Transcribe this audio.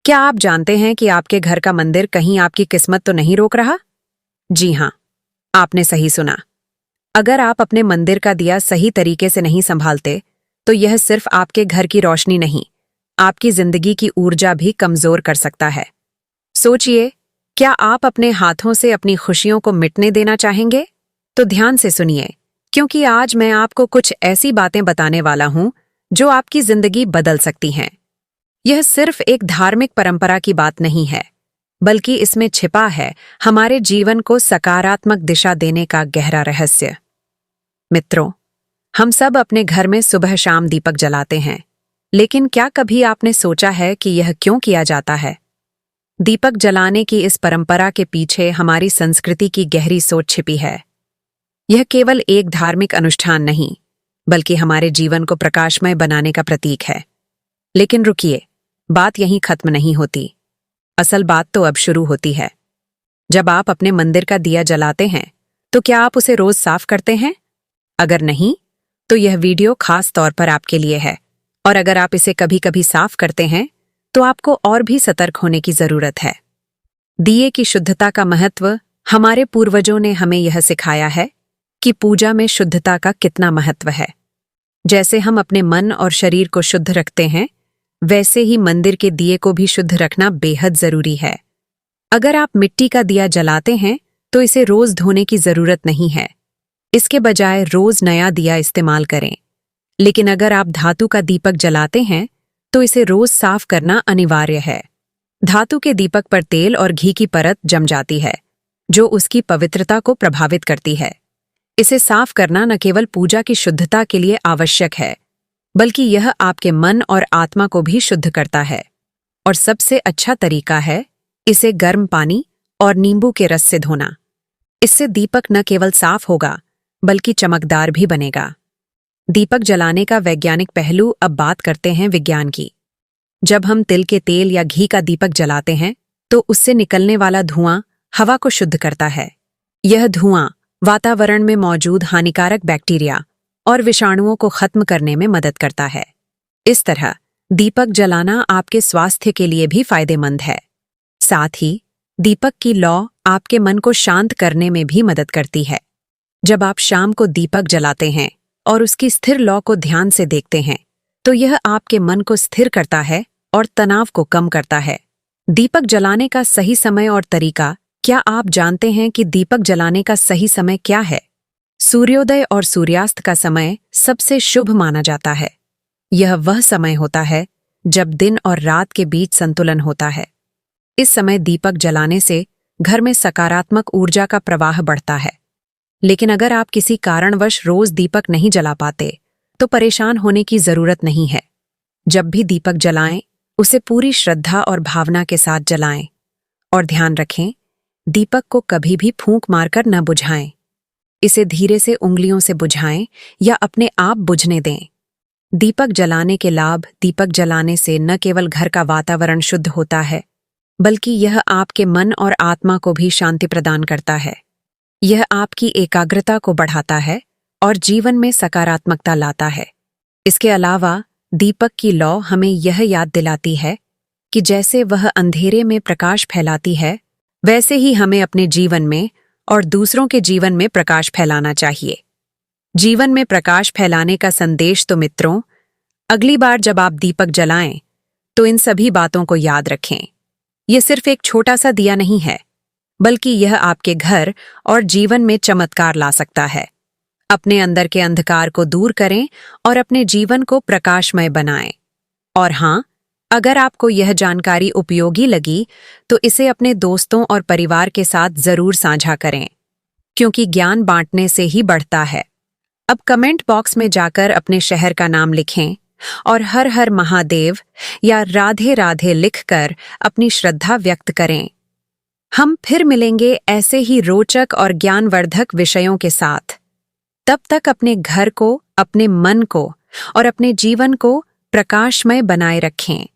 क्या आप जानते हैं कि आपके घर का मंदिर कहीं आपकी किस्मत तो नहीं रोक रहा? जी हाँ, आपने सही सुना। अगर आप अपने मंदिर का दिया सही तरीके से नहीं संभालते, तो यह सिर्फ आपके घर की रोशनी नहीं, आपकी जिंदगी की ऊर्जा भी कमजोर कर सकता है। सोचिए, क्या आप अपने हाथों से अपनी खुशियों को मिटने देना चाहेंगे? तो ध्यान से सुनिए, क्योंकि आज मैं आपको कुछ ऐसी बातें बताने वाला हूं जो आपकी जिंदगी बदल सकती हैं। यह सिर्फ एक धार्मिक परंपरा की बात नहीं है, बल्कि इसमें छिपा है हमारे जीवन को सकारात्मक दिशा देने का गहरा रहस्य। मित्रों, हम सब अपने घर में सुबह शाम दीपक जलाते हैं, लेकिन क्या कभी आपने सोचा है कि यह क्यों किया जाता है? दीपक जलाने की इस परंपरा के पीछे हमारी संस्कृति की गहरी सोच छिपी है। यह केवल एक धार्मिक अनुष्ठान नहीं, बल्कि हमारे जीवन को प्रकाशमय बनाने का प्रतीक है। लेकिन रुकिए, बात यहीं खत्म नहीं होती। असल बात तो अब शुरू होती है। जब आप अपने मंदिर का दिया जलाते हैं, तो क्या आप उसे रोज साफ करते हैं? अगर नहीं, तो यह वीडियो खास तौर पर आपके लिए है। और अगर आप इसे कभी कभी साफ करते हैं, तो आपको और भी सतर्क होने की जरूरत है। दिए की शुद्धता का महत्व। हमारे पूर्वजों ने हमें यह सिखाया है कि पूजा में शुद्धता का कितना महत्व है। जैसे हम अपने मन और शरीर को शुद्ध रखते हैं, वैसे ही मंदिर के दिए को भी शुद्ध रखना बेहद जरूरी है। अगर आप मिट्टी का दिया जलाते हैं, तो इसे रोज धोने की जरूरत नहीं है। इसके बजाय रोज नया दिया इस्तेमाल करें। लेकिन अगर आप धातु का दीपक जलाते हैं, तो इसे रोज साफ करना अनिवार्य है। धातु के दीपक पर तेल और घी की परत जम जाती है, जो उसकी पवित्रता को प्रभावित करती है। इसे साफ करना न केवल पूजा की शुद्धता के लिए आवश्यक है, बल्कि यह आपके मन और आत्मा को भी शुद्ध करता है। और सबसे अच्छा तरीका है इसे गर्म पानी और नींबू के रस से धोना। इससे दीपक न केवल साफ होगा, बल्कि चमकदार भी बनेगा। दीपक जलाने का वैज्ञानिक पहलू। अब बात करते हैं विज्ञान की। जब हम तिल के तेल या घी का दीपक जलाते हैं, तो उससे निकलने वाला धुआं हवा को शुद्ध करता है। यह धुआं वातावरण में मौजूद हानिकारक बैक्टीरिया और विषाणुओं को खत्म करने में मदद करता है। इस तरह दीपक जलाना आपके स्वास्थ्य के लिए भी फायदेमंद है। साथ ही दीपक की लौ आपके मन को शांत करने में भी मदद करती है। जब आप शाम को दीपक जलाते हैं और उसकी स्थिर लौ को ध्यान से देखते हैं, तो यह आपके मन को स्थिर करता है और तनाव को कम करता है। दीपक जलाने का सही समय और तरीका। क्या आप जानते हैं कि दीपक जलाने का सही समय क्या है? सूर्योदय और सूर्यास्त का समय सबसे शुभ माना जाता है। यह वह समय होता है जब दिन और रात के बीच संतुलन होता है। इस समय दीपक जलाने से घर में सकारात्मक ऊर्जा का प्रवाह बढ़ता है। लेकिन अगर आप किसी कारणवश रोज दीपक नहीं जला पाते, तो परेशान होने की जरूरत नहीं है। जब भी दीपक जलाएं, उसे पूरी श्रद्धा और भावना के साथ जलाएं। और ध्यान रखें, दीपक को कभी भी फूंक मारकर न बुझाएं। इसे धीरे से उंगलियों से बुझाएं या अपने आप बुझने दें। दीपक जलाने के लाभ। दीपक जलाने से न केवल घर का वातावरण शुद्ध होता है, बल्कि यह आपके मन और आत्मा को भी शांति प्रदान करता है। यह आपकी एकाग्रता को बढ़ाता है और जीवन में सकारात्मकता लाता है। इसके अलावा दीपक की लौ हमें यह याद दिलाती है कि जैसे वह अंधेरे में प्रकाश फैलाती है, वैसे ही हमें अपने जीवन में और दूसरों के जीवन में प्रकाश फैलाना चाहिए। जीवन में प्रकाश फैलाने का संदेश। तो मित्रों, अगली बार जब आप दीपक जलाएं, तो इन सभी बातों को याद रखें। यह सिर्फ एक छोटा सा दिया नहीं है, बल्कि यह आपके घर और जीवन में चमत्कार ला सकता है। अपने अंदर के अंधकार को दूर करें और अपने जीवन को प्रकाशमय बनाएं। और हाँ, अगर आपको यह जानकारी उपयोगी लगी, तो इसे अपने दोस्तों और परिवार के साथ जरूर साझा करें, क्योंकि ज्ञान बांटने से ही बढ़ता है। अब कमेंट बॉक्स में जाकर अपने शहर का नाम लिखें और हर हर महादेव या राधे राधे लिखकर अपनी श्रद्धा व्यक्त करें। हम फिर मिलेंगे ऐसे ही रोचक और ज्ञानवर्धक विषयों के साथ। तब तक अपने घर को, अपने मन को और अपने जीवन को प्रकाशमय बनाए रखें।